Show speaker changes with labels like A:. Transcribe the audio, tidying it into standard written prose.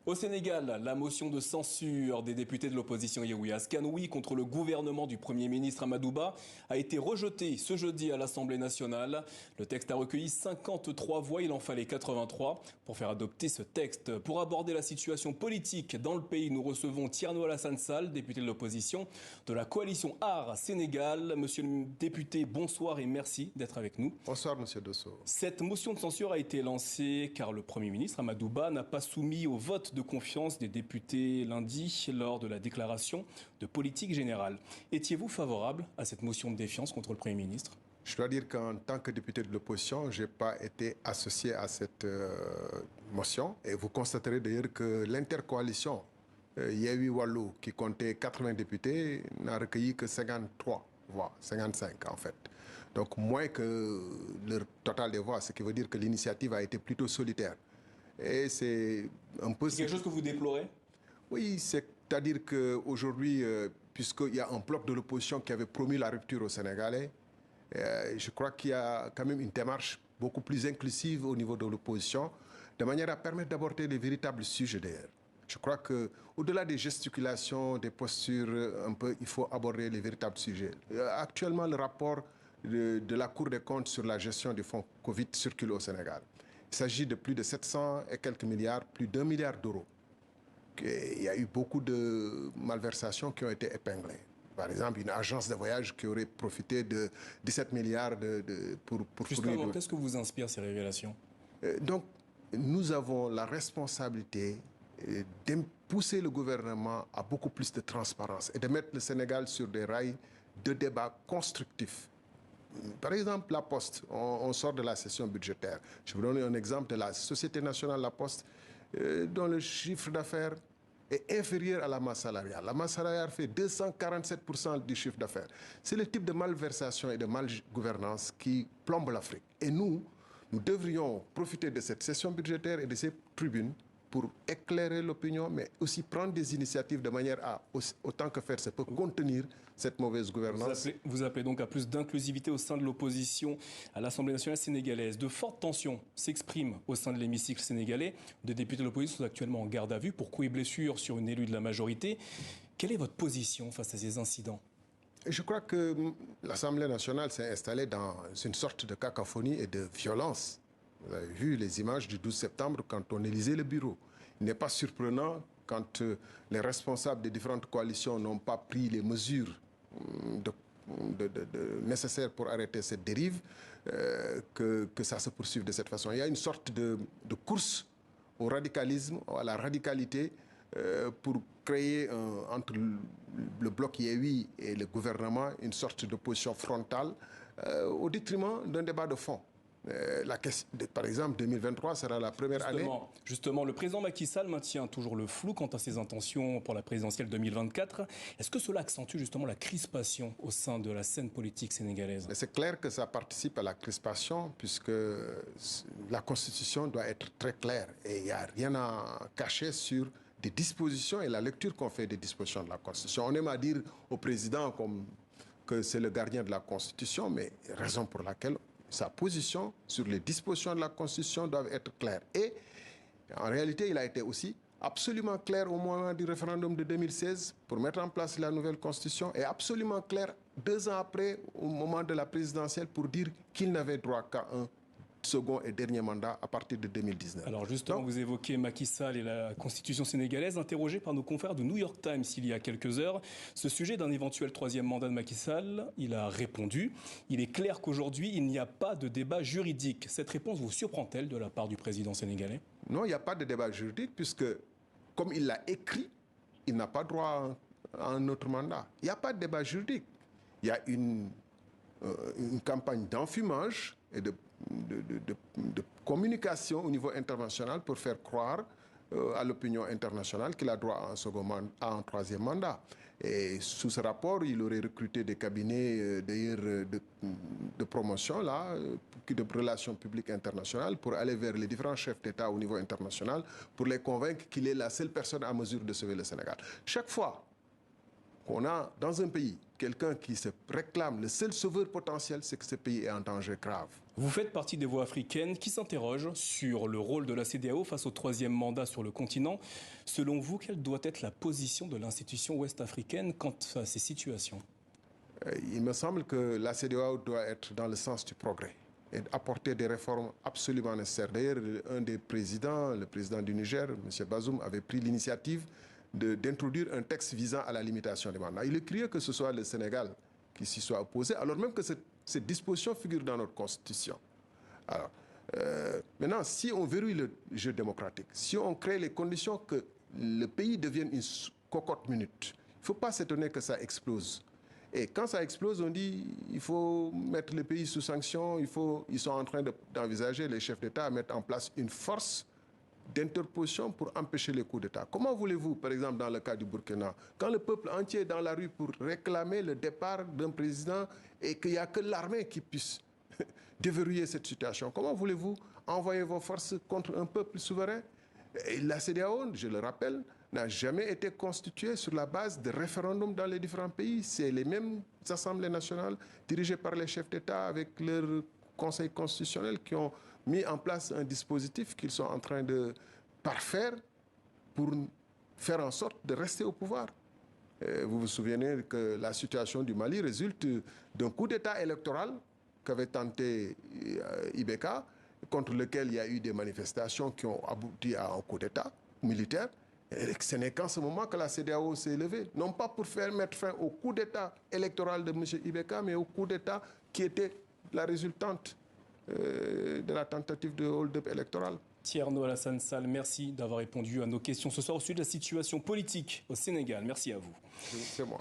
A: Au Sénégal, la motion de censure des députés de l'opposition Yewwi Askan-Wi contre le gouvernement du Premier ministre Amadou Ba a été rejetée ce jeudi à l'Assemblée nationale. Le texte a recueilli 53 voix, il en fallait 83 pour faire adopter ce texte. Pour aborder la situation politique dans le pays, nous recevons Thierno Alassane Sall, député de l'opposition de la coalition AR Sénégal. Monsieur le député, bonsoir et merci d'être avec nous.
B: Bonsoir, monsieur Dosso.
A: Cette motion de censure a été lancée car le Premier ministre Amadou Ba n'a pas soumis au vote de confiance des députés lundi lors de la déclaration de politique générale. Étiez-vous favorable à cette motion de défiance contre le Premier ministre?
B: Je dois dire qu'en tant que député de l'opposition, je n'ai pas été associé à cette motion. Et vous constaterez d'ailleurs que l'intercoalition Yewwi Wallu, qui comptait 80 députés, n'a recueilli que 53 voix, 55 en fait. Donc moins que le total des voix, ce qui veut dire que l'initiative a été plutôt solitaire. Et c'est un peu...
A: C'est quelque chose que vous déplorez?
B: Oui, c'est-à-dire qu'aujourd'hui, puisqu'il y a un bloc de l'opposition qui avait promis la rupture aux Sénégalais, je crois qu'il y a quand même une démarche beaucoup plus inclusive au niveau de l'opposition, de manière à permettre d'aborder les véritables sujets d'ailleurs. Je crois qu'au-delà des gesticulations, des postures, un peu, il faut aborder les véritables sujets. Actuellement, le rapport de la Cour des comptes sur la gestion du fonds Covid circule au Sénégal. Il s'agit de plus de 700 et quelques milliards, plus d'1 milliard d'euros. Il y a eu beaucoup de malversations qui ont été épinglées. Par exemple, une agence de voyage qui aurait profité de 17 milliards pour
A: Justement, qu'est-ce que vous inspire ces révélations?
B: Donc, nous avons la responsabilité de pousser le gouvernement à beaucoup plus de transparence et de mettre le Sénégal sur des rails de débat constructifs. Par exemple, la Poste, on sort de la session budgétaire. Je vous donne un exemple de la Société nationale La Poste, dont le chiffre d'affaires est inférieur à la masse salariale. La masse salariale fait 247% du chiffre d'affaires. C'est le type de malversation et de malgouvernance qui plombe l'Afrique. Et nous devrions profiter de cette session budgétaire et de ces tribunes pour éclairer l'opinion, mais aussi prendre des initiatives de manière à, autant que faire se peut, contenir cette mauvaise gouvernance.
A: Vous appelez donc à plus d'inclusivité au sein de l'opposition à l'Assemblée nationale sénégalaise. De fortes tensions s'expriment au sein de l'hémicycle sénégalais. Des députés de l'opposition sont actuellement en garde à vue pour coups et blessures sur une élue de la majorité. Quelle est votre position face à ces incidents?
B: Je crois que l'Assemblée nationale s'est installée dans une sorte de cacophonie et de violence. Vous avez vu les images du 12 septembre quand on élisait le bureau. Il n'est pas surprenant quand les responsables des différentes coalitions n'ont pas pris les mesures nécessaires pour arrêter cette dérive, que ça se poursuive de cette façon. Il y a une sorte de course au radicalisme, à la radicalité, pour créer entre le bloc Yewwi et le gouvernement une sorte d'opposition frontale au détriment d'un débat de fond. Par exemple, 2023 sera la première année.
A: Justement, le président Macky Sall maintient toujours le flou quant à ses intentions pour la présidentielle 2024. Est-ce que cela accentue justement la crispation au sein de la scène politique sénégalaise?
B: C'est clair que ça participe à la crispation puisque la Constitution doit être très claire et il n'y a rien à cacher sur des dispositions et la lecture qu'on fait des dispositions de la Constitution. On aime à dire au président que c'est le gardien de la Constitution, mais raison pour laquelle sa position sur les dispositions de la Constitution doivent être claires. Et en réalité, il a été aussi absolument clair au moment du référendum de 2016 pour mettre en place la nouvelle Constitution et absolument clair 2 ans après, au moment de la présidentielle, pour dire qu'il n'avait droit qu'à un second et dernier mandat à partir de 2019.
A: Alors justement, vous évoquez Macky Sall et la Constitution sénégalaise. Interrogé par nos confrères du New York Times il y a quelques heures, ce sujet d'un éventuel 3e mandat de Macky Sall, il a répondu. Il est clair qu'aujourd'hui, il n'y a pas de débat juridique. Cette réponse vous surprend-elle de la part du président sénégalais?
B: Non, il n'y a pas de débat juridique puisque, comme il l'a écrit, il n'a pas droit à un autre mandat. Il n'y a pas de débat juridique. Il y a une campagne d'enfumage et de communication au niveau international pour faire croire à l'opinion internationale qu'il a droit à un 3e mandat. Et sous ce rapport, il aurait recruté des cabinets de promotion, de relations publiques internationales, pour aller vers les différents chefs d'État au niveau international, pour les convaincre qu'il est la seule personne à mesure de sauver le Sénégal. Chaque fois qu'on a, dans un pays, quelqu'un qui se réclame le seul sauveur potentiel, c'est que ce pays est en danger grave.
A: Vous faites partie des voix africaines qui s'interrogent sur le rôle de la CEDEAO face au troisième mandat sur le continent. Selon vous, quelle doit être la position de l'institution ouest-africaine quant à ces situations?
B: Il me semble que la CEDEAO doit être dans le sens du progrès et apporter des réformes absolument nécessaires. D'ailleurs, un des présidents, le président du Niger, M. Bazoum, avait pris l'initiative d'introduire un texte visant à la limitation des mandats. Il est curieux que ce soit le Sénégal qui s'y soit opposé, alors même que cette disposition figure dans notre Constitution. Alors, maintenant, si on verrouille le jeu démocratique, si on crée les conditions que le pays devienne une cocotte minute, il ne faut pas s'étonner que ça explose. Et quand ça explose, on dit qu'il faut mettre le pays sous sanction, ils sont en train d'envisager, les chefs d'État, à mettre en place une force d'interposition pour empêcher les coups d'État. Comment voulez-vous, par exemple, dans le cas du Burkina, quand le peuple entier est dans la rue pour réclamer le départ d'un président et qu'il n'y a que l'armée qui puisse déverrouiller cette situation, comment voulez-vous envoyer vos forces contre un peuple souverain? Et la CEDEAO, je le rappelle, n'a jamais été constituée sur la base de référendums dans les différents pays. C'est les mêmes assemblées nationales dirigées par les chefs d'État avec leur conseil constitutionnel qui ont mis en place un dispositif qu'ils sont en train de parfaire pour faire en sorte de rester au pouvoir. Vous vous souvenez que la situation du Mali résulte d'un coup d'État électoral qu'avait tenté Ibeka, contre lequel il y a eu des manifestations qui ont abouti à un coup d'État militaire. Et ce n'est qu'en ce moment que la CEDEAO s'est levée, non pas pour mettre fin au coup d'État électoral de M. Ibeka, mais au coup d'État qui était la résultante de la tentative de hold-up électoral.
A: Thierno Alassane Sall, merci d'avoir répondu à nos questions ce soir au sujet de la situation politique au Sénégal. Merci à vous.
B: C'est moi.